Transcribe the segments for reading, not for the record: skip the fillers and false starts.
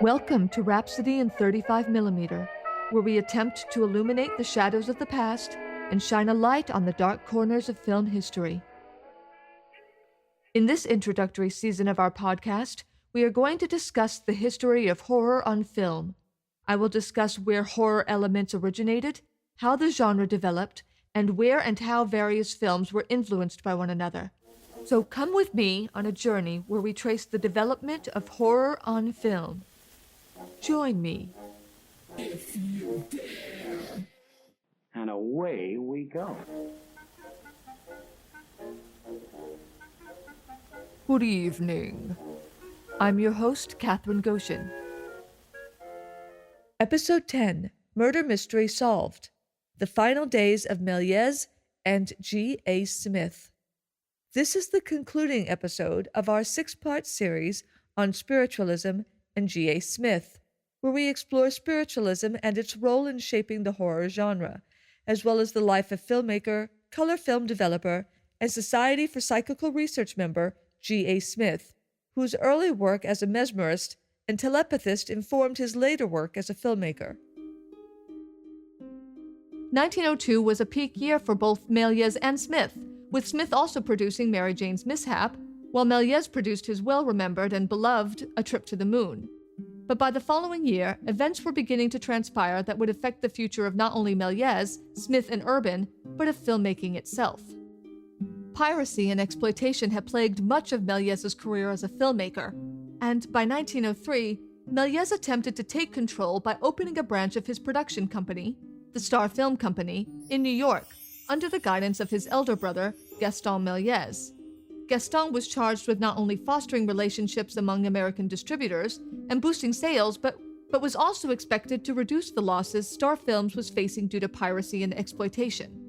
Welcome to Rhapsody in 35mm, where we attempt to illuminate the shadows of the past and shine a light on the dark corners of film history. In this introductory season of our podcast, we are going to discuss the history of horror on film. I will discuss where horror elements originated, how the genre developed, and where and how various films were influenced by one another. So come with me on a journey where we trace the development of horror on film. Join me. If you dare. And away we go. Good evening. I'm your host, Catherine Goshen. Episode 10, Murder Mystery Solved. The Final Days of Méliès and G.A. Smith. This is the concluding episode of our 6-part series on spiritualism and G.A. Smith, where we explore spiritualism and its role in shaping the horror genre, as well as the life of filmmaker, color film developer, and Society for Psychical Research member G.A. Smith, whose early work as a mesmerist and telepathist informed his later work as a filmmaker. 1902 was a peak year for both Méliès and Smith, with Smith also producing Mary Jane's Mishap, while Méliès produced his well-remembered and beloved A Trip to the Moon. But by the following year, events were beginning to transpire that would affect the future of not only Méliès, Smith, and Urban, but of filmmaking itself. Piracy and exploitation had plagued much of Méliès's career as a filmmaker, and by 1903, Méliès attempted to take control by opening a branch of his production company, the Star Film Company, in New York, under the guidance of his elder brother, Gaston Méliès. Gaston was charged with not only fostering relationships among American distributors and boosting sales, but was also expected to reduce the losses Star Films was facing due to piracy and exploitation.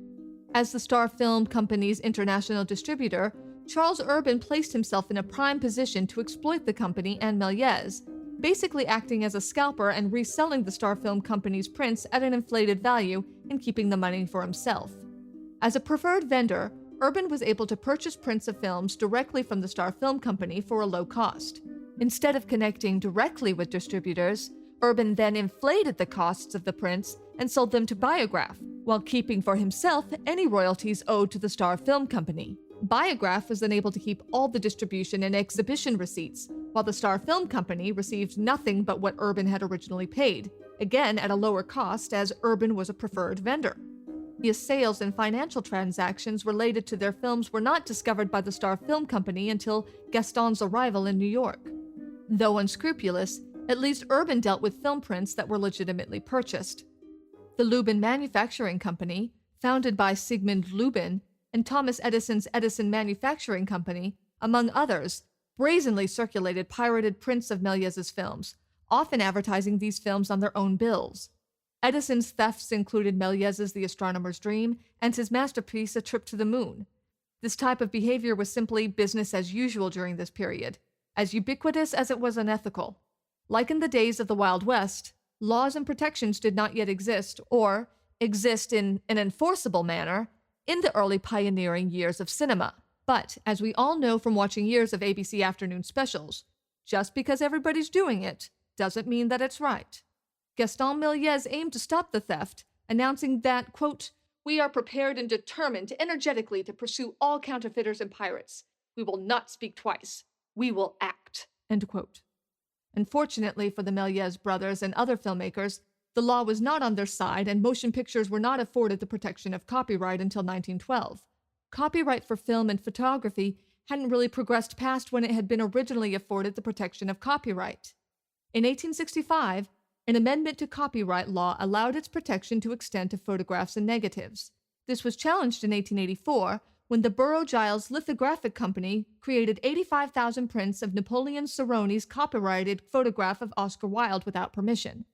As the Star Film Company's international distributor, Charles Urban placed himself in a prime position to exploit the company and Méliès, basically acting as a scalper and reselling the Star Film Company's prints at an inflated value and keeping the money for himself. As a preferred vendor, Urban was able to purchase prints of films directly from the Star Film Company for a low cost. Instead of connecting directly with distributors, Urban then inflated the costs of the prints and sold them to Biograph, while keeping for himself any royalties owed to the Star Film Company. Biograph was then able to keep all the distribution and exhibition receipts, while the Star Film Company received nothing but what Urban had originally paid, again at a lower cost as Urban was a preferred vendor. The sales and financial transactions related to their films were not discovered by the Star Film Company until Gaston's arrival in New York. Though unscrupulous, at least Urban dealt with film prints that were legitimately purchased. The Lubin Manufacturing Company, founded by Sigmund Lubin, and Thomas Edison's Edison Manufacturing Company, among others, brazenly circulated pirated prints of Méliès's films, often advertising these films on their own bills. Edison's thefts included Méliès's The Astronomer's Dream and his masterpiece A Trip to the Moon. This type of behavior was simply business as usual during this period, as ubiquitous as it was unethical. Like in the days of the Wild West, laws and protections did not yet exist, or exist in an enforceable manner, in the early pioneering years of cinema. But, as we all know from watching years of ABC afternoon specials, just because everybody's doing it doesn't mean that it's right. Gaston Méliès aimed to stop the theft, announcing that, quote, "We are prepared and determined energetically to pursue all counterfeiters and pirates. We will not speak twice. We will act," end quote. Unfortunately for the Méliès brothers and other filmmakers, the law was not on their side and motion pictures were not afforded the protection of copyright until 1912. Copyright for film and photography hadn't really progressed past when it had been originally afforded the protection of copyright. In 1865, an amendment to copyright law allowed its protection to extend to photographs and negatives. This was challenged in 1884 when the Burroughs-Giles Lithographic Company created 85,000 prints of Napoleon Cerroni's copyrighted photograph of Oscar Wilde without permission.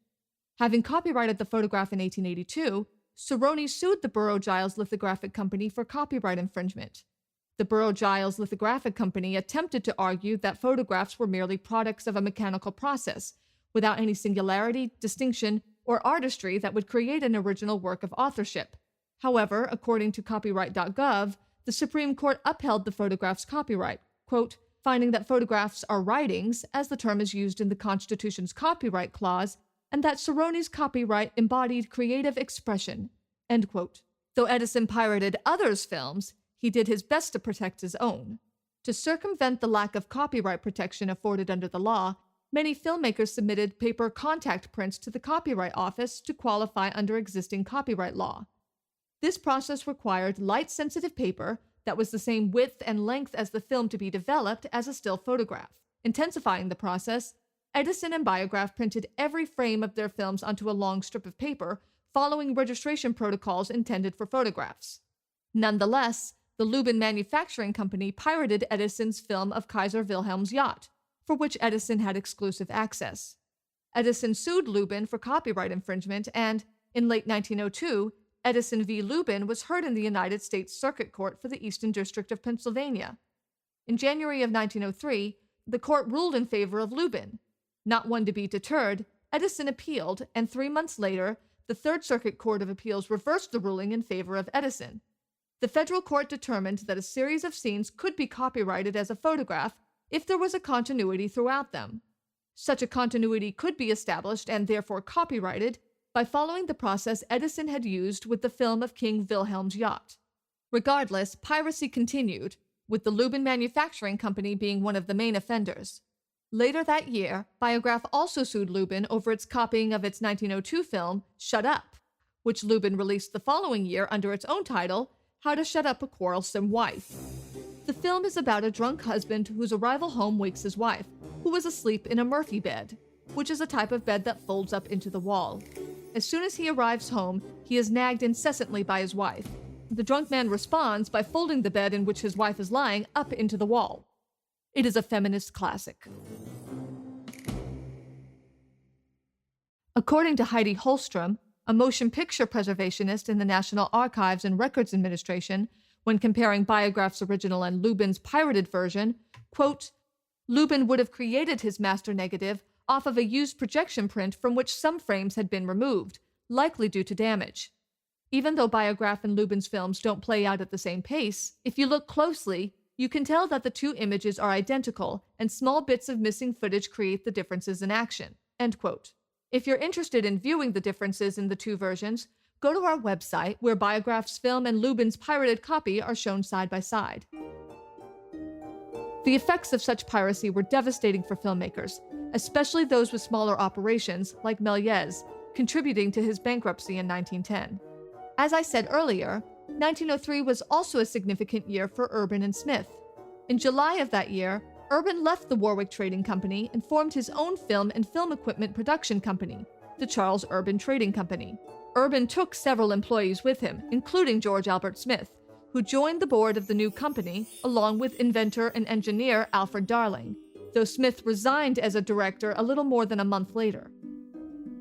Having copyrighted the photograph in 1882, Cerroni sued the Burroughs-Giles Lithographic Company for copyright infringement. The Burroughs-Giles Lithographic Company attempted to argue that photographs were merely products of a mechanical process, without any singularity, distinction, or artistry that would create an original work of authorship. However, according to copyright.gov, the Supreme Court upheld the photograph's copyright, quote, finding that photographs are writings, as the term is used in the Constitution's copyright clause, and that Cerrone's copyright embodied creative expression, end quote. Though Edison pirated others' films, he did his best to protect his own. To circumvent the lack of copyright protection afforded under the law, many filmmakers submitted paper contact prints to the Copyright Office to qualify under existing copyright law. This process required light-sensitive paper that was the same width and length as the film to be developed as a still photograph. Intensifying the process, Edison and Biograph printed every frame of their films onto a long strip of paper, following registration protocols intended for photographs. Nonetheless, the Lubin Manufacturing Company pirated Edison's film of Kaiser Wilhelm's yacht, for which Edison had exclusive access. Edison sued Lubin for copyright infringement, and, in late 1902, Edison v. Lubin was heard in the United States Circuit Court for the Eastern District of Pennsylvania. In January of 1903, the court ruled in favor of Lubin. Not one to be deterred, Edison appealed, and 3 months later, the Third Circuit Court of Appeals reversed the ruling in favor of Edison. The federal court determined that a series of scenes could be copyrighted as a photograph if there was a continuity throughout them. Such a continuity could be established and therefore copyrighted by following the process Edison had used with the film of King Wilhelm's yacht. Regardless, piracy continued, with the Lubin Manufacturing Company being one of the main offenders. Later that year, Biograph also sued Lubin over its copying of its 1902 film, Shut Up, which Lubin released the following year under its own title, How to Shut Up a Quarrelsome Wife. The film is about a drunk husband whose arrival home wakes his wife, who was asleep in a Murphy bed, which is a type of bed that folds up into the wall. As soon as he arrives home, he is nagged incessantly by his wife. The drunk man responds by folding the bed in which his wife is lying up into the wall. It is a feminist classic. According to Heidi Holstrom, a motion picture preservationist in the National Archives and Records Administration, when comparing Biograph's original and Lubin's pirated version, quote, Lubin would have created his master negative off of a used projection print from which some frames had been removed, likely due to damage. Even though Biograph and Lubin's films don't play out at the same pace, if you look closely, you can tell that the two images are identical, and small bits of missing footage create the differences in action, end quote. If you're interested in viewing the differences in the two versions, go to our website where Biograph's film and Lubin's pirated copy are shown side by side. The effects of such piracy were devastating for filmmakers, especially those with smaller operations like Méliès, contributing to his bankruptcy in 1910. As I said earlier, 1903 was also a significant year for Urban and Smith. In July of that year, Urban left the Warwick Trading Company and formed his own film and film equipment production company, the Charles Urban Trading Company. Urban took several employees with him, including George Albert Smith, who joined the board of the new company, along with inventor and engineer Alfred Darling, though Smith resigned as a director a little more than a month later.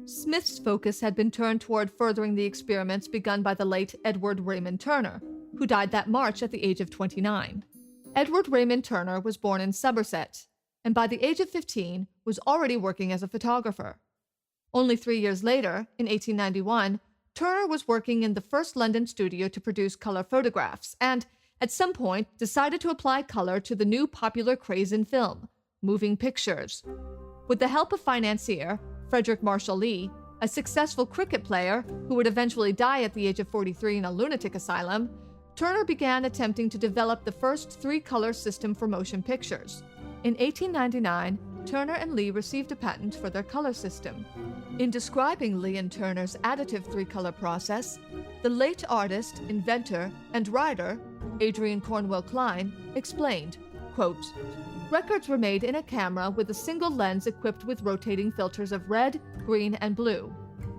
Smith's focus had been turned toward furthering the experiments begun by the late Edward Raymond Turner, who died that March at the age of 29. Edward Raymond Turner was born in Somerset, and by the age of 15 was already working as a photographer. Only 3 years later, in 1891, Turner was working in the first London studio to produce color photographs, and, at some point, decided to apply color to the new popular craze in film, moving pictures. With the help of financier Frederick Marshall Lee, a successful cricket player who would eventually die at the age of 43 in a lunatic asylum, Turner began attempting to develop the first three-color system for motion pictures. In 1899, Turner and Lee received a patent for their color system. In describing Lee and Turner's additive three-color process, the late artist, inventor, and writer, Adrian Cornwell Klein, explained, quote, records were made in a camera with a single lens equipped with rotating filters of red, green, and blue.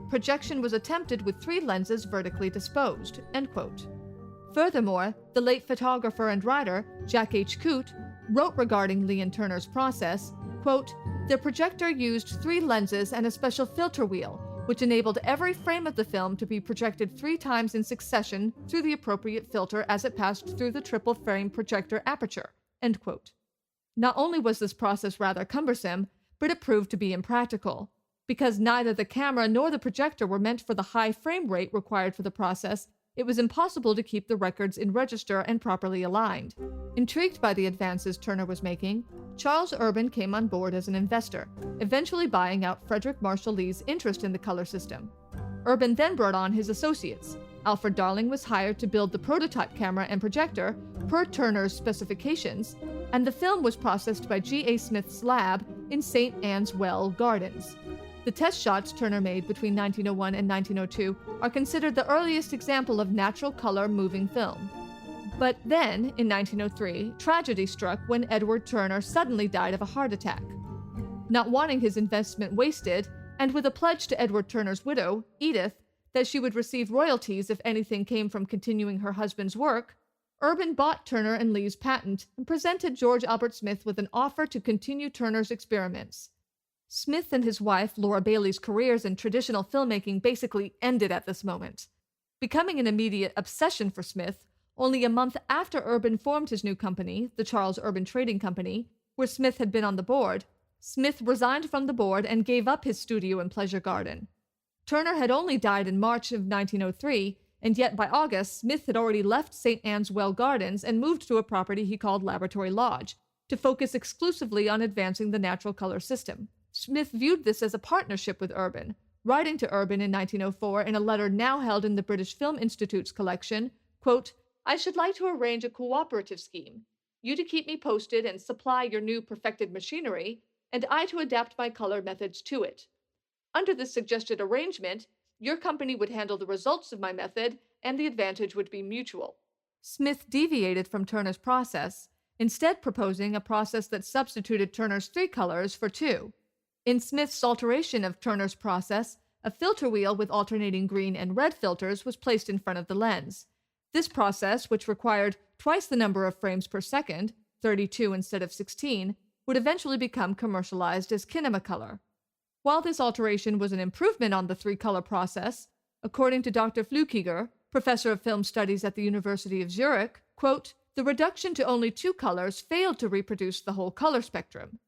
Projection was attempted with 3 lenses vertically disposed, end quote. Furthermore, the late photographer and writer, Jack H. Coote, wrote regarding Lee and Turner's process, quote, their projector used 3 lenses and a special filter wheel, which enabled every frame of the film to be projected 3 times in succession through the appropriate filter as it passed through the triple frame projector aperture, end quote. Not only was this process rather cumbersome, but it proved to be impractical. Because neither the camera nor the projector were meant for the high frame rate required for the process, it was impossible to keep the records in register and properly aligned. Intrigued by the advances Turner was making, Charles Urban came on board as an investor, eventually buying out Frederick Marshall Lee's interest in the color system. Urban then brought on his associates. Alfred Darling was hired to build the prototype camera and projector per Turner's specifications, and the film was processed by G.A. Smith's lab in St. Anne's Well Gardens. The test shots Turner made between 1901 and 1902 are considered the earliest example of natural color moving film. But then, in 1903, tragedy struck when Edward Turner suddenly died of a heart attack. Not wanting his investment wasted, and with a pledge to Edward Turner's widow, Edith, that she would receive royalties if anything came from continuing her husband's work, Urban bought Turner and Lee's patent and presented George Albert Smith with an offer to continue Turner's experiments. Smith and his wife, Laura Bailey's careers in traditional filmmaking basically ended at this moment. Becoming an immediate obsession for Smith, only a month after Urban formed his new company, the Charles Urban Trading Company, where Smith had been on the board, Smith resigned from the board and gave up his studio and pleasure garden. Turner had only died in March of 1903, and yet by August, Smith had already left St. Anne's Well Gardens and moved to a property he called Laboratory Lodge, to focus exclusively on advancing the natural color system. Smith viewed this as a partnership with Urban, writing to Urban in 1904 in a letter now held in the British Film Institute's collection, quote, "I should like to arrange a cooperative scheme, you to keep me posted and supply your new perfected machinery, and I to adapt my color methods to it. Under this suggested arrangement, your company would handle the results of my method, and the advantage would be mutual." Smith deviated from Turner's process, instead proposing a process that substituted Turner's 3 colors for 2. In Smith's alteration of Turner's process, a filter wheel with alternating green and red filters was placed in front of the lens. This process, which required twice the number of frames per second, 32 instead of 16, would eventually become commercialized as Kinemacolor. While this alteration was an improvement on the 3-color process, according to Dr. Flukiger, professor of film studies at the University of Zurich, quote, "The reduction to only 2 colors failed to reproduce the whole color spectrum.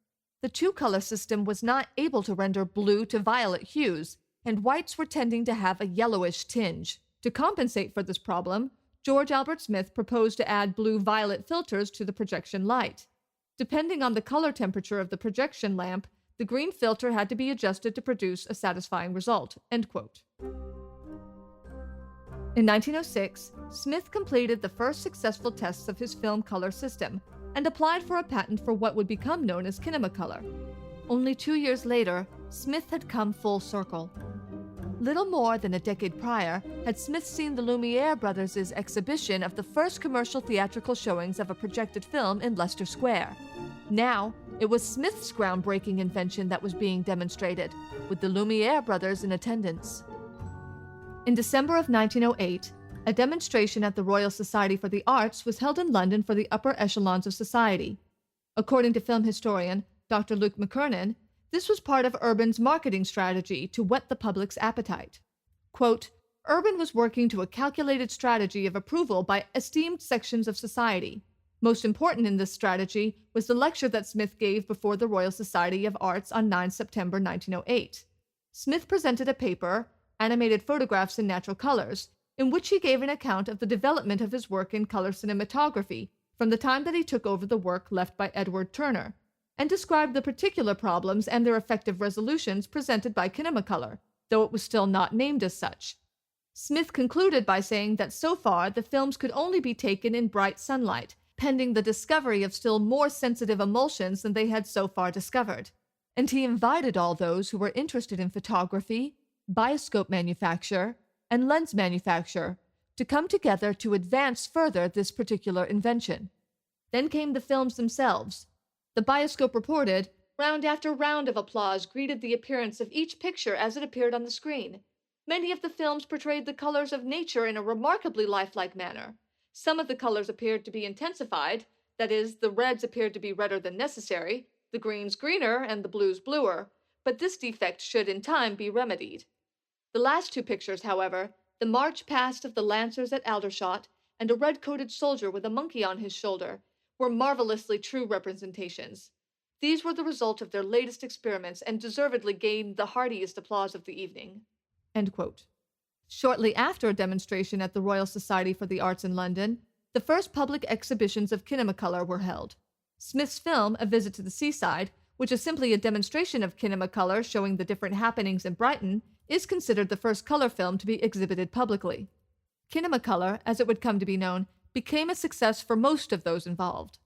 The 2-color system was not able to render blue to violet hues, and whites were tending to have a yellowish tinge. To compensate for this problem, George Albert Smith proposed to add blue-violet filters to the projection light. Depending on the color temperature of the projection lamp, the green filter had to be adjusted to produce a satisfying result." End quote. In 1906, Smith completed the first successful tests of his film color system and applied for a patent for what would become known as Kinemacolor. Only 2 years later, Smith had come full circle. Little more than a decade prior had Smith seen the Lumiere brothers' exhibition of the first commercial theatrical showings of a projected film in Leicester Square. Now, it was Smith's groundbreaking invention that was being demonstrated, with the Lumiere brothers in attendance. In December of 1908, a demonstration at the Royal Society for the Arts was held in London for the upper echelons of society. According to film historian Dr. Luke McKernan, this was part of Urban's marketing strategy to whet the public's appetite. Quote, "Urban was working to a calculated strategy of approval by esteemed sections of society. Most important in this strategy was the lecture that Smith gave before the Royal Society of Arts on 9 September 1908. Smith presented a paper, Animated Photographs in Natural Colors, in which he gave an account of the development of his work in color cinematography from the time that he took over the work left by Edward Turner, and described the particular problems and their effective resolutions presented by Kinemacolor, though it was still not named as such. Smith concluded by saying that so far the films could only be taken in bright sunlight, pending the discovery of still more sensitive emulsions than they had so far discovered, and he invited all those who were interested in photography, bioscope manufacture, and lens manufacture to come together to advance further this particular invention. Then came the films themselves. The bioscope reported, round after round of applause greeted the appearance of each picture as it appeared on the screen. Many of the films portrayed the colors of nature in a remarkably lifelike manner. Some of the colors appeared to be intensified, that is, the reds appeared to be redder than necessary, the greens greener, and the blues bluer, but this defect should in time be remedied. The last 2 pictures, however, the march past of the Lancers at Aldershot and a red-coated soldier with a monkey on his shoulder, were marvelously true representations. These were the result of their latest experiments and deservedly gained the heartiest applause of the evening." End quote. Shortly after a demonstration at the Royal Society for the Arts in London, the first public exhibitions of kinemacolor were held. Smith's film, A Visit to the Seaside, which is simply a demonstration of kinemacolor showing the different happenings in Brighton, is considered the first color film to be exhibited publicly. Kinemacolor, as it would come to be known, became a success for most of those involved.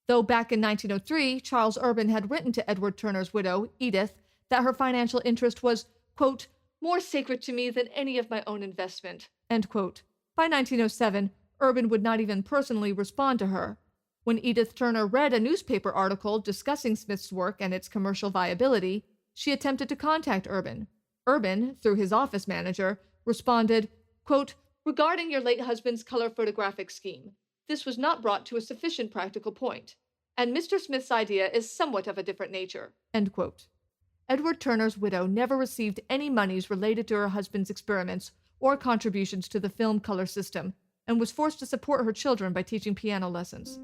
Though back in 1903, Charles Urban had written to Edward Turner's widow, Edith, that her financial interest was, quote, more sacred to me than any of my own investment, end quote. By 1907, Urban would not even personally respond to her. When Edith Turner read a newspaper article discussing Smith's work and its commercial viability, she attempted to contact Urban. Urban, through his office manager, responded, quote, regarding your late husband's color photographic scheme, this was not brought to a sufficient practical point, and Mr. Smith's idea is somewhat of a different nature, end quote. Edward Turner's widow never received any monies related to her husband's experiments or contributions to the film color system, and was forced to support her children by teaching piano lessons.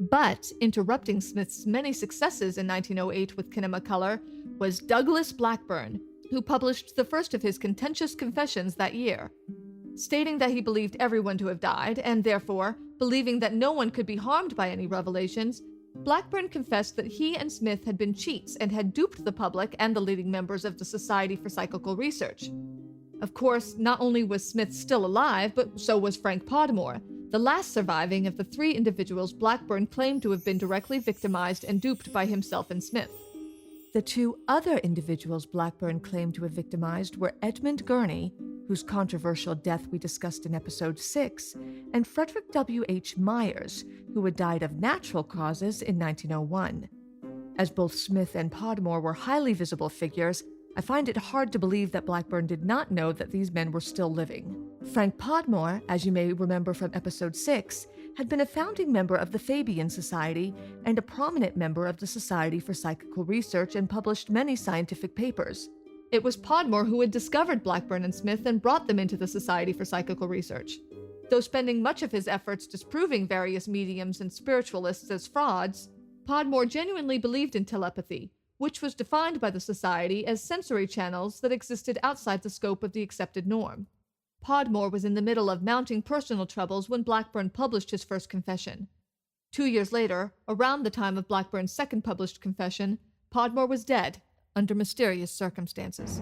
But interrupting Smith's many successes in 1908 with Kinemacolor was Douglas Blackburn, who published the first of his contentious confessions that year. Stating that he believed everyone to have died, and therefore, believing that no one could be harmed by any revelations, Blackburn confessed that he and Smith had been cheats and had duped the public and the leading members of the Society for Psychical Research. Of course, not only was Smith still alive, but so was Frank Podmore, the last surviving of the three individuals Blackburn claimed to have been directly victimized and duped by himself and Smith. The two other individuals Blackburn claimed to have victimized were Edmund Gurney, whose controversial death we discussed in episode 6, and Frederick W. H. Myers, who had died of natural causes in 1901. As both Smith and Podmore were highly visible figures, I find it hard to believe that Blackburn did not know that these men were still living. Frank Podmore, as you may remember from episode 6, had been a founding member of the Fabian Society and a prominent member of the Society for Psychical Research and published many scientific papers. It was Podmore who had discovered Blackburn and Smith and brought them into the Society for Psychical Research. Though spending much of his efforts disproving various mediums and spiritualists as frauds, Podmore genuinely believed in telepathy, which was defined by the Society as sensory channels that existed outside the scope of the accepted norm. Podmore was in the middle of mounting personal troubles when Blackburn published his first confession. 2 years later, around the time of Blackburn's second published confession, Podmore was dead, under mysterious circumstances.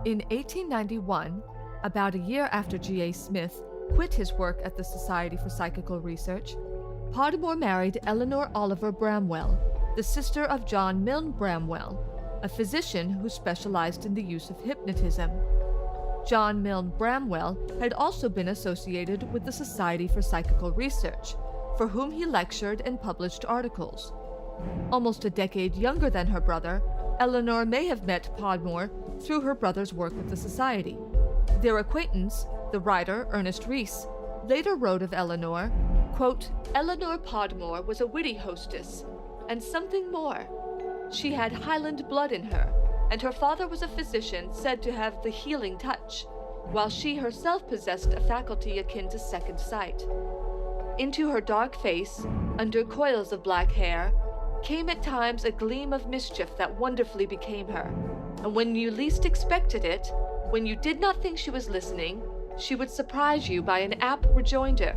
In 1891, about a year after G.A. Smith quit his work at the Society for Psychical Research, Podmore married Eleanor Oliver Bramwell, the sister of John Milne Bramwell, a physician who specialized in the use of hypnotism. John Milne Bramwell had also been associated with the Society for Psychical Research, for whom he lectured and published articles. Almost a decade younger than her brother, Eleanor may have met Podmore through her brother's work with the Society. Their acquaintance, the writer Ernest Rhys, later wrote of Eleanor, quote, Eleanor Podmore was a witty hostess, and something more. She had Highland blood in her, and her father was a physician said to have the healing touch, while she herself possessed a faculty akin to second sight. Into her dark face, under coils of black hair, came at times a gleam of mischief that wonderfully became her, and when you least expected it, when you did not think she was listening, she would surprise you by an apt rejoinder.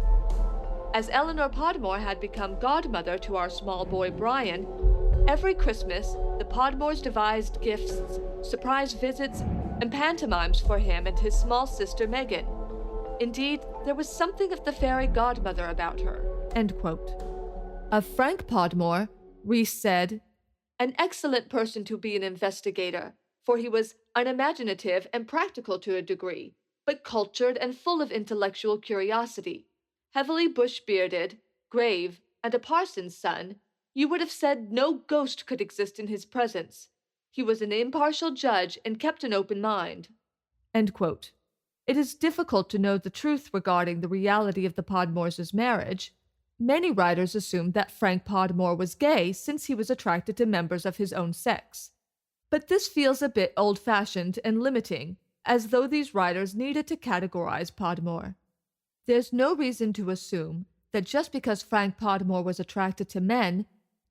As Eleanor Podmore had become godmother to our small boy Brian, every Christmas the Podmores devised gifts, surprise visits, and pantomimes for him and his small sister Megan. Indeed, there was something of the fairy godmother about her. End quote. Of Frank Podmore, Rhys said, an excellent person to be an investigator, for he was unimaginative and practical to a degree, but cultured and full of intellectual curiosity. Heavily bush-bearded, grave, and a parson's son, you would have said no ghost could exist in his presence. He was an impartial judge and kept an open mind. End quote. It is difficult to know the truth regarding the reality of the Podmores' marriage. Many writers assumed that Frank Podmore was gay since he was attracted to members of his own sex. But this feels a bit old-fashioned and limiting, as though these writers needed to categorize Podmore. There's no reason to assume that just because Frank Podmore was attracted to men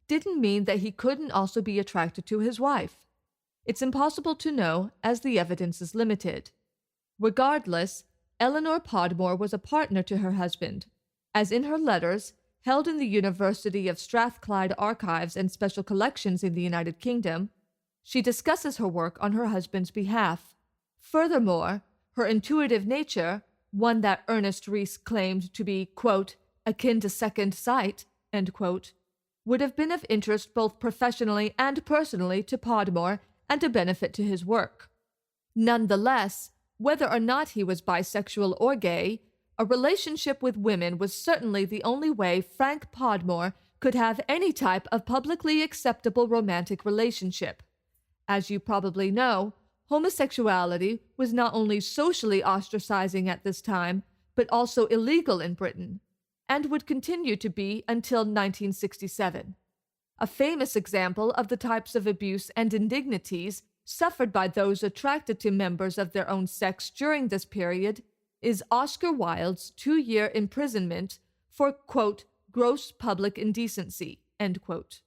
didn't mean that he couldn't also be attracted to his wife. It's impossible to know, as the evidence is limited. Regardless, Eleanor Podmore was a partner to her husband, as in her letters, held in the University of Strathclyde Archives and Special Collections in the United Kingdom, she discusses her work on her husband's behalf. Furthermore, her intuitive nature, one that Ernest Rhys claimed to be, quote, akin to second sight, end quote, would have been of interest both professionally and personally to Podmore and a benefit to his work. Nonetheless, whether or not he was bisexual or gay, a relationship with women was certainly the only way Frank Podmore could have any type of publicly acceptable romantic relationship. As you probably know, homosexuality was not only socially ostracizing at this time, but also illegal in Britain, and would continue to be until 1967. A famous example of the types of abuse and indignities suffered by those attracted to members of their own sex during this period is Oscar Wilde's 2-year imprisonment for, quote, gross public indecency, end quote.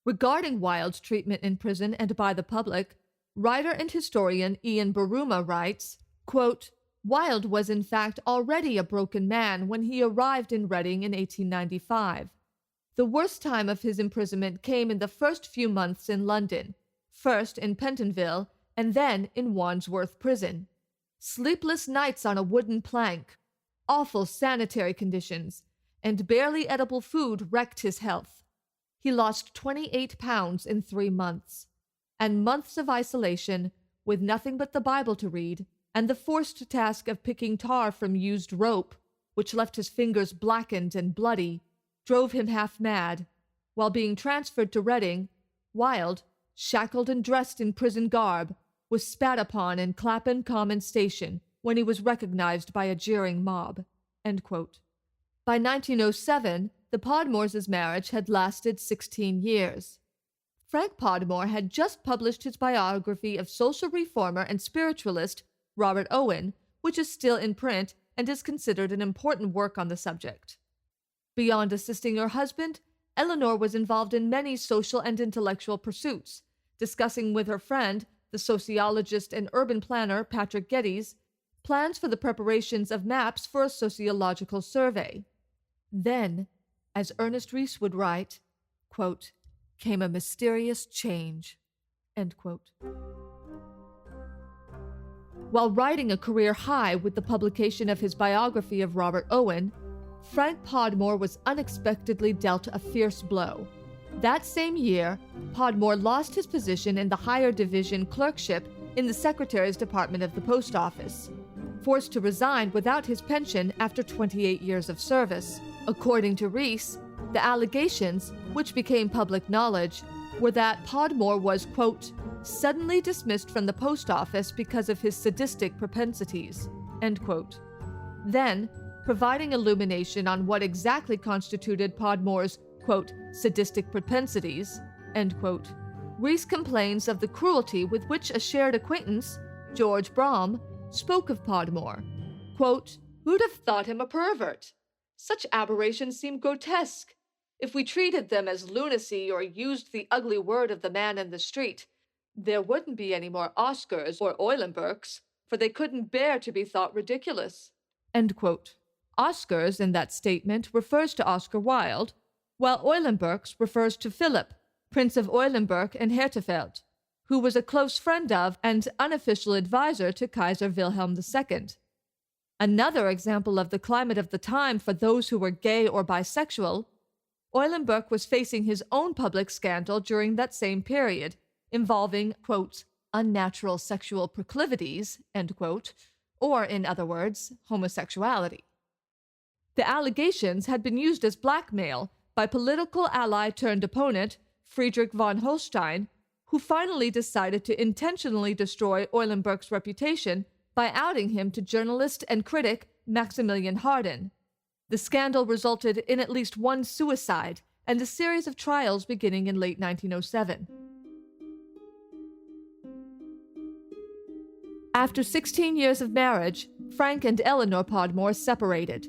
Regarding Wilde's treatment in prison and by the public, writer and historian Ian Baruma writes, quote, Wilde was in fact already a broken man when he arrived in Reading in 1895. The worst time of his imprisonment came in the first few months in London, first in Pentonville and then in Wandsworth Prison. Sleepless nights on a wooden plank, awful sanitary conditions, and barely edible food wrecked his health. He lost 28 pounds in 3 months, and months of isolation, with nothing but the Bible to read, and the forced task of picking tar from used rope, which left his fingers blackened and bloody, drove him half mad. While being transferred to Reading, Wilde, shackled and dressed in prison garb, was spat upon in Clapham Common Station when he was recognized by a jeering mob. End quote. By 1907, the Podmores' marriage had lasted 16 years. Frank Podmore had just published his biography of social reformer and spiritualist Robert Owen, which is still in print and is considered an important work on the subject. Beyond assisting her husband, Eleanor was involved in many social and intellectual pursuits, discussing with her friend, the sociologist and urban planner Patrick Geddes, plans for the preparations of maps for a sociological survey. Then, as Ernest Rhys would write, quote, came a mysterious change, end quote. While riding a career high with the publication of his biography of Robert Owen, Frank Podmore was unexpectedly dealt a fierce blow. That same year, Podmore lost his position in the higher division clerkship in the Secretary's Department of the Post Office, forced to resign without his pension after 28 years of service. According to Rhys, the allegations, which became public knowledge, were that Podmore was, quote, suddenly dismissed from the post office because of his sadistic propensities, end quote. Then, providing illumination on what exactly constituted Podmore's, quote, sadistic propensities, end quote, Rhys complains of the cruelty with which a shared acquaintance, George Brougham, spoke of Podmore. Quote, who'd have thought him a pervert? Such aberrations seem grotesque. If we treated them as lunacy or used the ugly word of the man in the street, there wouldn't be any more Oscars or Eulenburgs, for they couldn't bear to be thought ridiculous. End quote. Oscars in that statement refers to Oscar Wilde, while Eulenburgs refers to Philip, Prince of Eulenburg and Hertefeld, who was a close friend of and unofficial advisor to Kaiser Wilhelm II. Another example of the climate of the time for those who were gay or bisexual, Eulenburg was facing his own public scandal during that same period, involving, quote, unnatural sexual proclivities, end quote, or, in other words, homosexuality. The allegations had been used as blackmail by political ally turned opponent Friedrich von Holstein, who finally decided to intentionally destroy Eulenburg's reputation by outing him to journalist and critic Maximilian Harden. The scandal resulted in at least one suicide and a series of trials beginning in late 1907. After 16 years of marriage, Frank and Eleanor Podmore separated.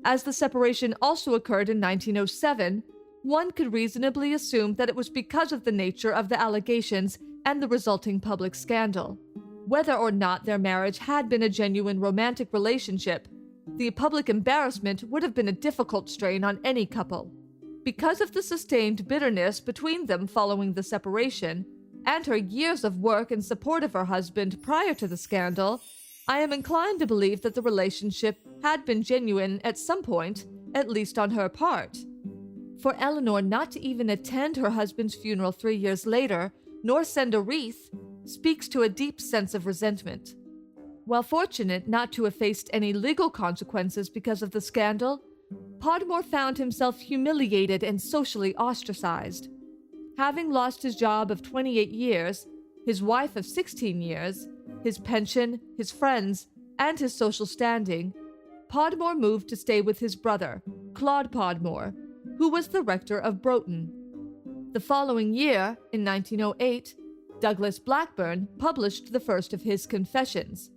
As the separation also occurred in 1907, one could reasonably assume that it was because of the nature of the allegations and the resulting public scandal. Whether or not their marriage had been a genuine romantic relationship, the public embarrassment would have been a difficult strain on any couple. Because of the sustained bitterness between them following the separation, and her years of work in support of her husband prior to the scandal, I am inclined to believe that the relationship had been genuine at some point, at least on her part. For Eleanor not to even attend her husband's funeral 3 years later, nor send a wreath, speaks to a deep sense of resentment. While fortunate not to have faced any legal consequences because of the scandal, Podmore found himself humiliated and socially ostracized. Having lost his job of 28 years, his wife of 16 years, his pension, his friends, and his social standing, Podmore moved to stay with his brother, Claude Podmore, who was the rector of Broughton. The following year, in 1908, Douglas Blackburn published the first of his confessions.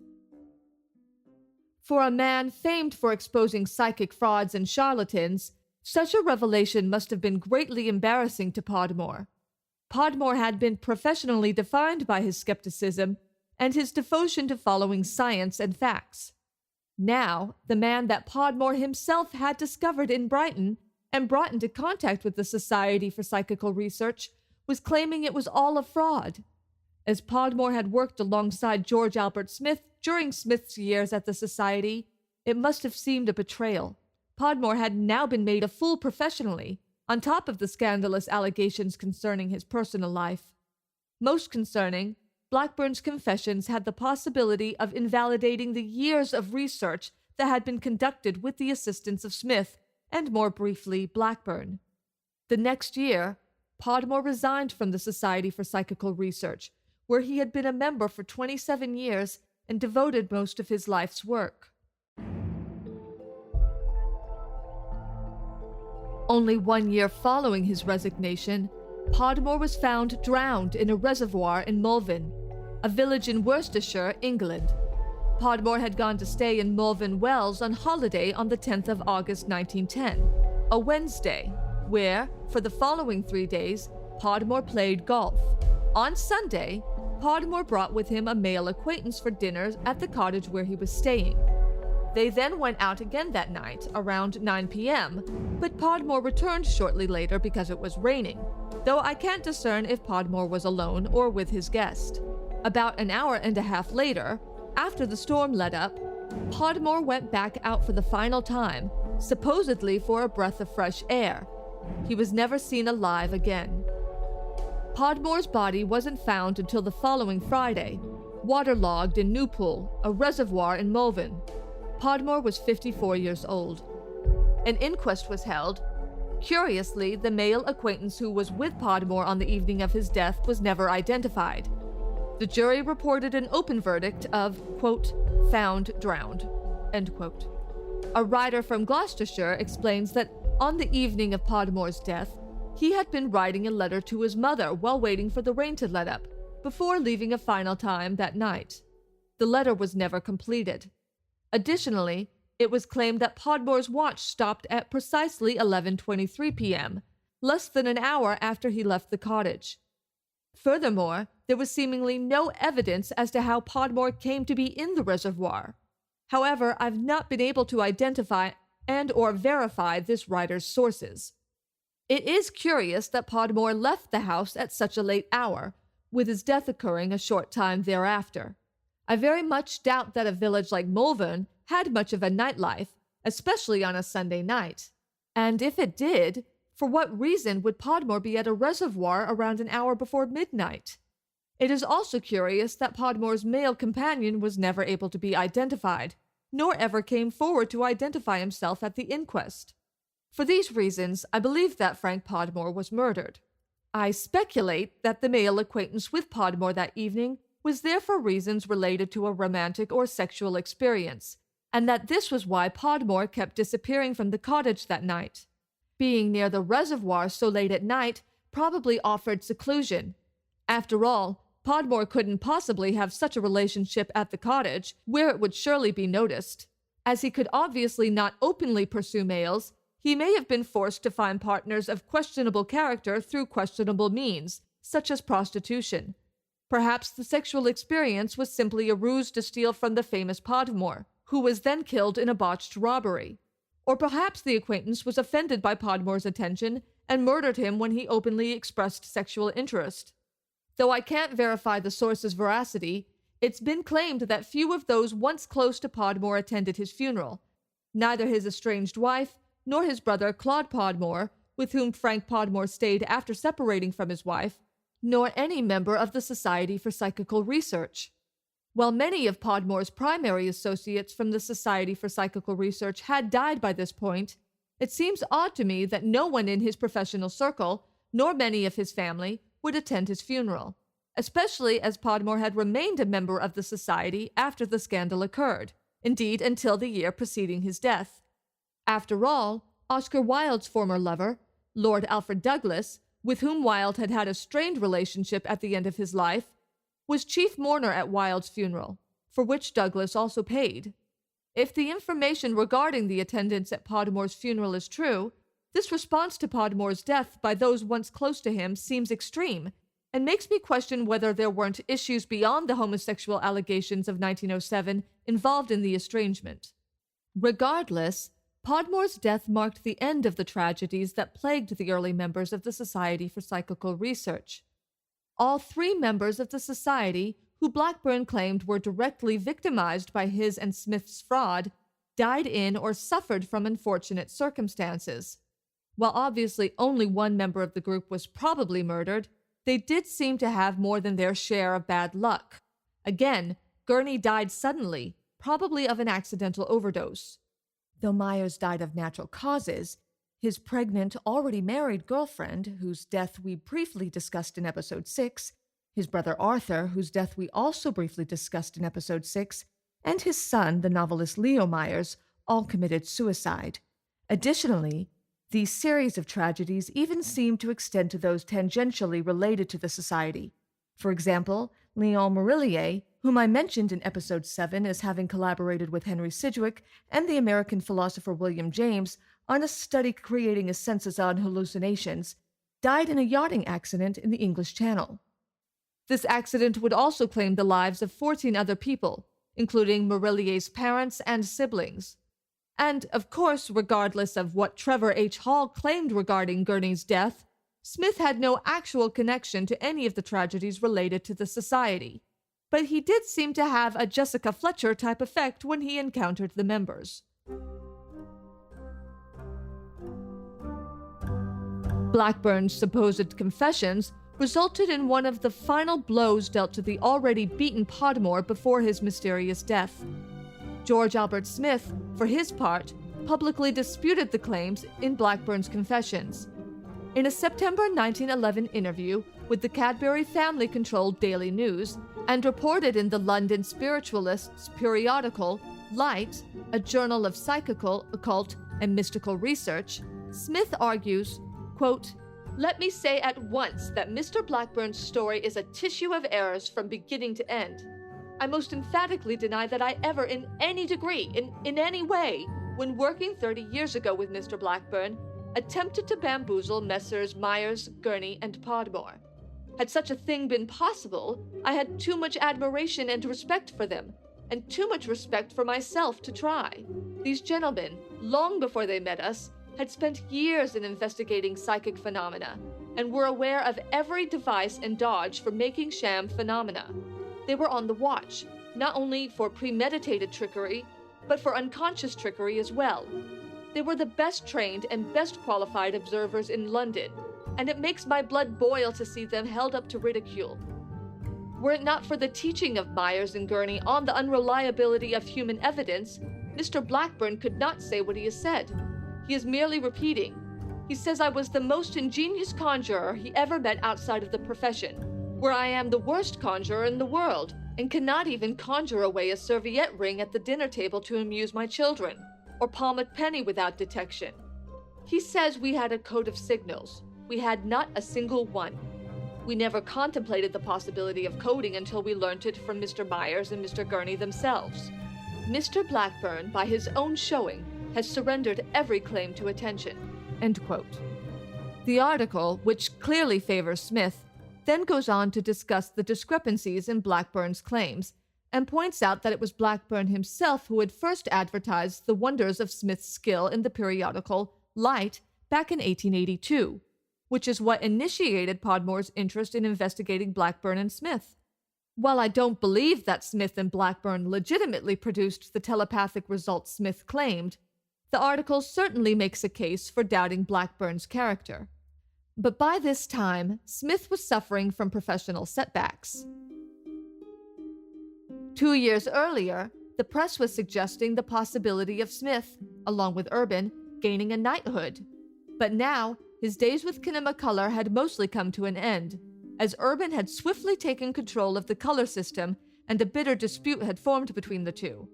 For a man famed for exposing psychic frauds and charlatans, such a revelation must have been greatly embarrassing to Podmore. Podmore had been professionally defined by his skepticism and his devotion to following science and facts. Now, the man that Podmore himself had discovered in Brighton and brought into contact with the Society for Psychical Research was claiming it was all a fraud. As Podmore had worked alongside George Albert Smith during Smith's years at the Society, it must have seemed a betrayal. Podmore had now been made a fool professionally, on top of the scandalous allegations concerning his personal life. Most concerning, Blackburn's confessions had the possibility of invalidating the years of research that had been conducted with the assistance of Smith, and more briefly, Blackburn. The next year, Podmore resigned from the Society for Psychical Research, where he had been a member for 27 years and devoted most of his life's work. Only 1 year following his resignation, Podmore was found drowned in a reservoir in Malvern, a village in Worcestershire, England. Podmore had gone to stay in Malvern Wells on holiday on the 10th of August 1910, a Wednesday, where, for the following 3 days, Podmore played golf. On Sunday, Podmore brought with him a male acquaintance for dinner at the cottage where he was staying. They then went out again that night, around 9 p.m., but Podmore returned shortly later because it was raining, though I can't discern if Podmore was alone or with his guest. About an hour and a half later, after the storm let up, Podmore went back out for the final time, supposedly for a breath of fresh air. He was never seen alive again. Podmore's body wasn't found until the following Friday, waterlogged in Newpool, a reservoir in Malvern. Podmore was 54 years old. An inquest was held. Curiously, the male acquaintance who was with Podmore on the evening of his death was never identified. The jury reported an open verdict of, quote, found drowned, end quote. A writer from Gloucestershire explains that on the evening of Podmore's death, he had been writing a letter to his mother while waiting for the rain to let up, before leaving a final time that night. The letter was never completed. Additionally, it was claimed that Podmore's watch stopped at precisely 11:23 p.m., less than an hour after he left the cottage. Furthermore, there was seemingly no evidence as to how Podmore came to be in the reservoir. However, I've not been able to identify and/or verify this writer's sources. It is curious that Podmore left the house at such a late hour, with his death occurring a short time thereafter. I very much doubt that a village like Malvern had much of a nightlife, especially on a Sunday night. And if it did, for what reason would Podmore be at a reservoir around an hour before midnight? It is also curious that Podmore's male companion was never able to be identified, nor ever came forward to identify himself at the inquest. For these reasons, I believe that Frank Podmore was murdered. I speculate that the male acquaintance with Podmore that evening was there for reasons related to a romantic or sexual experience, and that this was why Podmore kept disappearing from the cottage that night. Being near the reservoir so late at night probably offered seclusion. After all, Podmore couldn't possibly have such a relationship at the cottage, where it would surely be noticed. As he could obviously not openly pursue males, he may have been forced to find partners of questionable character through questionable means, such as prostitution. Perhaps the sexual experience was simply a ruse to steal from the famous Podmore, who was then killed in a botched robbery. Or perhaps the acquaintance was offended by Podmore's attention and murdered him when he openly expressed sexual interest. Though I can't verify the source's veracity, it's been claimed that few of those once close to Podmore attended his funeral. Neither his estranged wife nor his brother Claude Podmore, with whom Frank Podmore stayed after separating from his wife, nor any member of the Society for Psychical Research. While many of Podmore's primary associates from the Society for Psychical Research had died by this point, it seems odd to me that no one in his professional circle, nor many of his family, would attend his funeral, especially as Podmore had remained a member of the Society after the scandal occurred, indeed until the year preceding his death. After all, Oscar Wilde's former lover, Lord Alfred Douglas, with whom Wilde had had a strained relationship at the end of his life, was chief mourner at Wilde's funeral, for which Douglas also paid. If the information regarding the attendance at Podmore's funeral is true, this response to Podmore's death by those once close to him seems extreme, and makes me question whether there weren't issues beyond the homosexual allegations of 1907 involved in the estrangement. Regardless, Podmore's death marked the end of the tragedies that plagued the early members of the Society for Psychical Research. All three members of the Society, who Blackburn claimed were directly victimized by his and Smith's fraud, died in or suffered from unfortunate circumstances. While obviously only one member of the group was probably murdered, they did seem to have more than their share of bad luck. Again, Gurney died suddenly, probably of an accidental overdose. Though Myers died of natural causes, his pregnant, already married girlfriend, whose death we briefly discussed in Episode 6, his brother Arthur, whose death we also briefly discussed in Episode 6, and his son, the novelist Leo Myers, all committed suicide. Additionally, these series of tragedies even seem to extend to those tangentially related to the Society. For example, Léon Marillier, whom I mentioned in Episode 7 as having collaborated with Henry Sidgwick and the American philosopher William James on a study creating a census on hallucinations, died in a yachting accident in the English Channel. This accident would also claim the lives of 14 other people, including Marillier's parents and siblings. And, of course, regardless of what Trevor H. Hall claimed regarding Gurney's death, Smith had no actual connection to any of the tragedies related to the Society. But he did seem to have a Jessica Fletcher-type effect when he encountered the members. Blackburn's supposed confessions resulted in one of the final blows dealt to the already beaten Podmore before his mysterious death. George Albert Smith, for his part, publicly disputed the claims in Blackburn's confessions. In a September 1911 interview with the Cadbury family-controlled Daily News, and reported in the London spiritualist's periodical, Light, a journal of psychical, occult, and mystical research, Smith argues, quote, "Let me say at once that Mr. Blackburn's story is a tissue of errors from beginning to end. I most emphatically deny that I ever in any degree, in any way, when working 30 years ago with Mr. Blackburn, attempted to bamboozle Messrs. Myers, Gurney, and Podmore. Had such a thing been possible, I had too much admiration and respect for them, and too much respect for myself to try. These gentlemen, long before they met us, had spent years in investigating psychic phenomena, and were aware of every device and dodge for making sham phenomena. They were on the watch, not only for premeditated trickery, but for unconscious trickery as well. They were the best trained and best qualified observers in London, and it makes my blood boil to see them held up to ridicule. Were it not for the teaching of Myers and Gurney on the unreliability of human evidence, Mr. Blackburn could not say what he has said. He is merely repeating. He says I was the most ingenious conjurer he ever met outside of the profession, where I am the worst conjurer in the world, and cannot even conjure away a serviette ring at the dinner table to amuse my children, or palm a penny without detection. He says we had a code of signals. We had not a single one. We never contemplated the possibility of coding until we learnt it from Mr. Myers and Mr. Gurney themselves. Mr. Blackburn, by his own showing, has surrendered every claim to attention." End quote. The article, which clearly favors Smith, then goes on to discuss the discrepancies in Blackburn's claims and points out that it was Blackburn himself who had first advertised the wonders of Smith's skill in the periodical Light back in 1882, which is what initiated Podmore's interest in investigating Blackburn and Smith. While I don't believe that Smith and Blackburn legitimately produced the telepathic results Smith claimed, the article certainly makes a case for doubting Blackburn's character. But by this time, Smith was suffering from professional setbacks. 2 years earlier, the press was suggesting the possibility of Smith, along with Urban, gaining a knighthood. But now, his days with Kinemacolor had mostly come to an end, as Urban had swiftly taken control of the color system and a bitter dispute had formed between the two.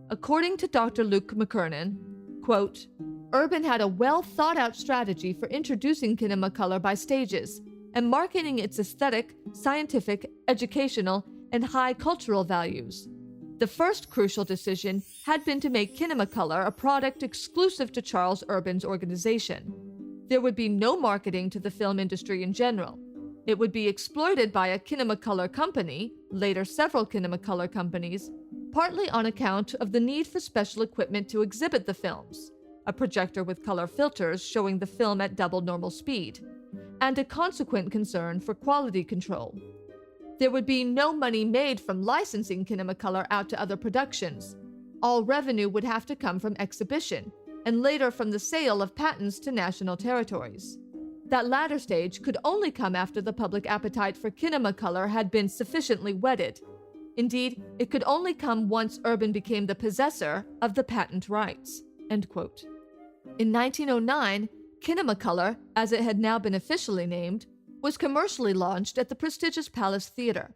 According to Dr. Luke McKernan, quote, Urban had a well-thought-out strategy for introducing Kinemacolor by stages and marketing its aesthetic, scientific, educational, and high cultural values. The first crucial decision had been to make Kinemacolor a product exclusive to Charles Urban's organization. There would be no marketing to the film industry in general. It would be exploited by a Kinemacolor company, later several Kinemacolor companies, partly on account of the need for special equipment to exhibit the films, a projector with color filters showing the film at double normal speed, and a consequent concern for quality control. There would be no money made from licensing Kinemacolor out to other productions. All revenue would have to come from exhibition, and later from the sale of patents to national territories. That latter stage could only come after the public appetite for Kinemacolor had been sufficiently whetted. Indeed, it could only come once Urban became the possessor of the patent rights. End quote. In 1909, Kinemacolor, as it had now been officially named, was commercially launched at the prestigious Palace Theatre.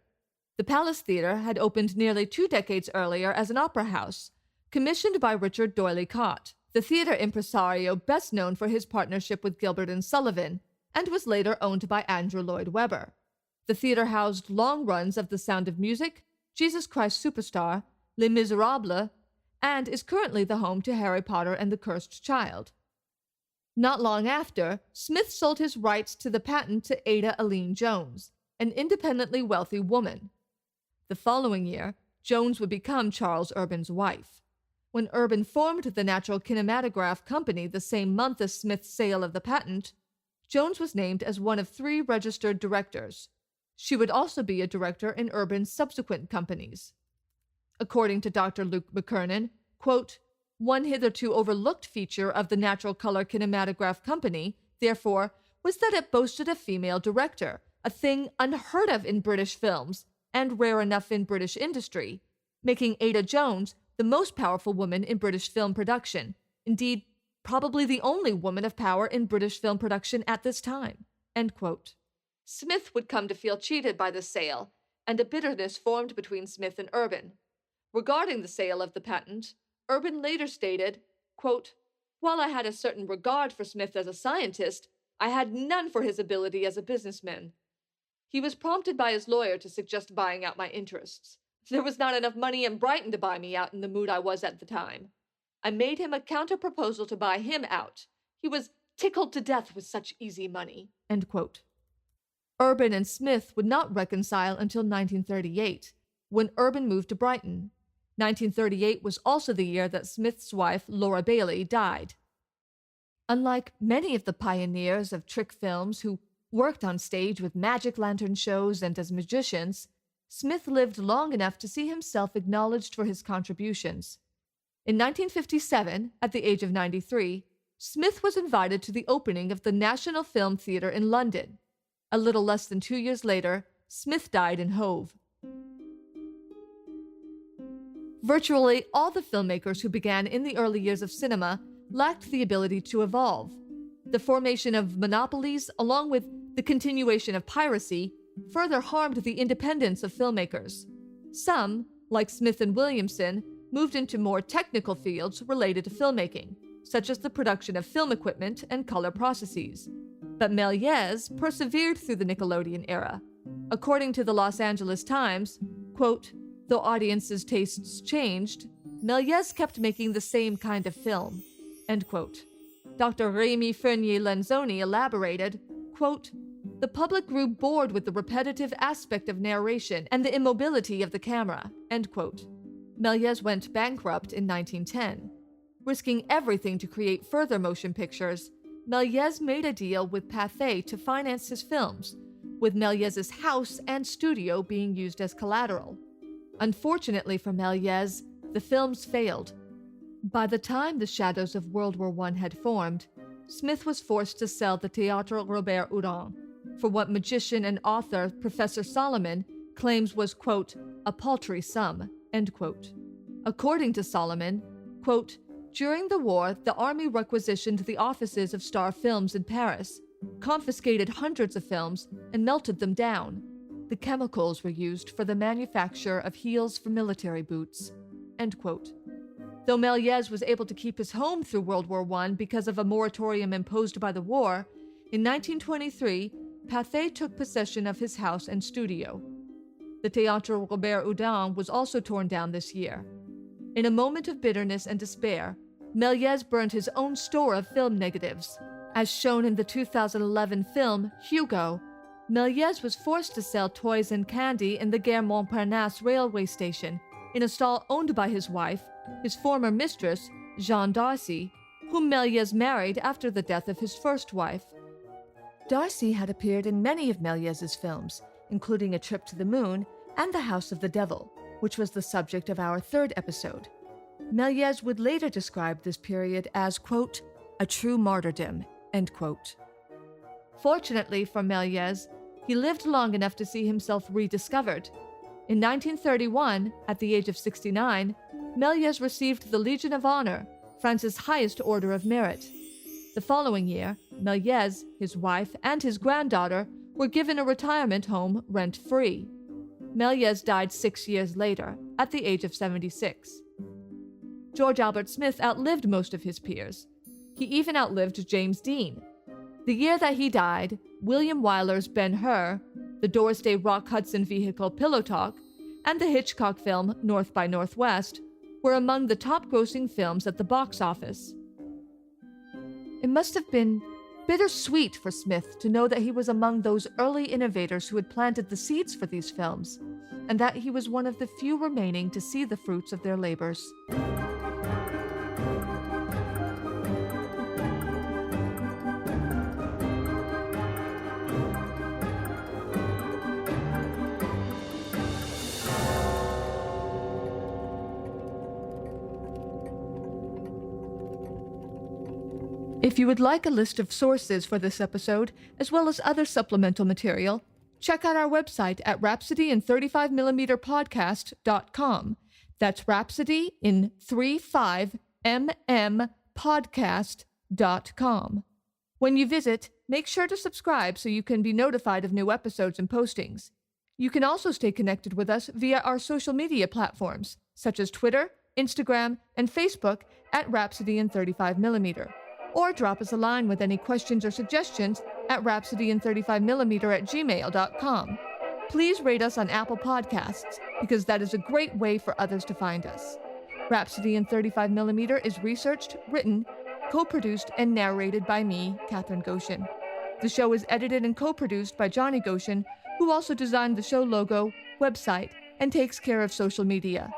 The Palace Theatre had opened nearly 2 decades earlier as an opera house, commissioned by Richard Doyley Cott, the theatre impresario best known for his partnership with Gilbert and Sullivan, and was later owned by Andrew Lloyd Webber. The theatre housed long runs of The Sound of Music, Jesus Christ Superstar, Les Miserables, and is currently the home to Harry Potter and the Cursed Child. Not long after, Smith sold his rights to the patent to Ada Aline Jones, an independently wealthy woman. The following year, Jones would become Charles Urban's wife. When Urban formed the Natural Kinematograph Company the same month as Smith's sale of the patent, Jones was named as one of 3 registered directors. She would also be a director in Urban's subsequent companies. According to Dr. Luke McKernan, quote, one hitherto overlooked feature of the Natural Color Kinematograph Company, therefore, was that it boasted a female director, a thing unheard of in British films and rare enough in British industry, making Ada Jones the most powerful woman in British film production, indeed, probably the only woman of power in British film production at this time. End quote. Smith would come to feel cheated by the sale, and a bitterness formed between Smith and Urban. Regarding the sale of the patent, Urban later stated, quote, while I had a certain regard for Smith as a scientist, I had none for his ability as a businessman. He was prompted by his lawyer to suggest buying out my interests. There was not enough money in Brighton to buy me out in the mood I was at the time. I made him a counter-proposal to buy him out. He was tickled to death with such easy money. End quote. Urban and Smith would not reconcile until 1938, when Urban moved to Brighton. 1938 was also the year that Smith's wife, Laura Bailey, died. Unlike many of the pioneers of trick films who worked on stage with magic lantern shows and as magicians, Smith lived long enough to see himself acknowledged for his contributions. In 1957, at the age of 93, Smith was invited to the opening of the National Film Theatre in London. A little less than 2 years later, Smith died in Hove. Virtually all the filmmakers who began in the early years of cinema lacked the ability to evolve. The formation of monopolies, along with the continuation of piracy, further harmed the independence of filmmakers. Some, like Smith and Williamson, moved into more technical fields related to filmmaking, such as the production of film equipment and color processes. But Méliès persevered through the Nickelodeon era. According to the Los Angeles Times, quote, though audiences' tastes changed, Méliès kept making the same kind of film, end quote. Dr. Rémy Fernier-Lenzoni elaborated, quote, the public grew bored with the repetitive aspect of narration and the immobility of the camera, end quote. Méliès went bankrupt in 1910. Risking everything to create further motion pictures, Méliès made a deal with Pathé to finance his films, with Méliès's house and studio being used as collateral. Unfortunately for Méliès, the films failed. By the time the shadows of World War I had formed, Smith was forced to sell the Théâtre Robert Houdin for what magician and author Professor Solomon claims was, quote, a paltry sum, end quote. According to Solomon, quote, during the war, the army requisitioned the offices of Star Films in Paris, confiscated hundreds of films, and melted them down. The chemicals were used for the manufacture of heels for military boots, end quote. Though Méliès was able to keep his home through World War I because of a moratorium imposed by the war, in 1923, Pathé took possession of his house and studio. The Théâtre Robert Houdin was also torn down this year. In a moment of bitterness and despair, Méliès burned his own store of film negatives. As shown in the 2011 film Hugo, Méliès was forced to sell toys and candy in the Gare Montparnasse railway station, in a stall owned by his wife, his former mistress, Jeanne Darcy, whom Méliès married after the death of his first wife. Darcy had appeared in many of Méliès's films, including A Trip to the Moon and The House of the Devil, which was the subject of our third episode. Méliès would later describe this period as, quote, a true martyrdom, end quote. Fortunately for Méliès, he lived long enough to see himself rediscovered. In 1931, at the age of 69, Méliès received the Legion of Honor, France's highest order of merit. The following year, Méliès, his wife, and his granddaughter were given a retirement home rent-free. Méliès died 6 years later, at the age of 76. George Albert Smith outlived most of his peers. He even outlived James Dean. The year that he died, William Wyler's Ben-Hur, the Doris Day Rock Hudson vehicle Pillow Talk, and the Hitchcock film North by Northwest were among the top-grossing films at the box office. It must have been bittersweet for Smith to know that he was among those early innovators who had planted the seeds for these films, and that he was one of the few remaining to see the fruits of their labors. If you would like a list of sources for this episode, as well as other supplemental material, check out our website at rhapsodyin35mm podcast.com. That's Rhapsody in 35mm podcast.com. When you visit, make sure to subscribe so you can be notified of new episodes and postings. You can also stay connected with us via our social media platforms, such as Twitter, Instagram, and Facebook at Rhapsodyin35mm. Or drop us a line with any questions or suggestions at rhapsodyin35mm@gmail.com. Please rate us on Apple Podcasts, because that is a great way for others to find us. Rhapsody in 35mm is researched, written, co-produced, and narrated by me, Katherine Goshen. The show is edited and co-produced by Johnny Goshen, who also designed the show logo, website, and takes care of social media.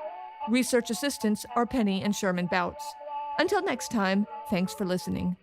Research assistants are Penny and Sherman Bouts. Until next time, thanks for listening.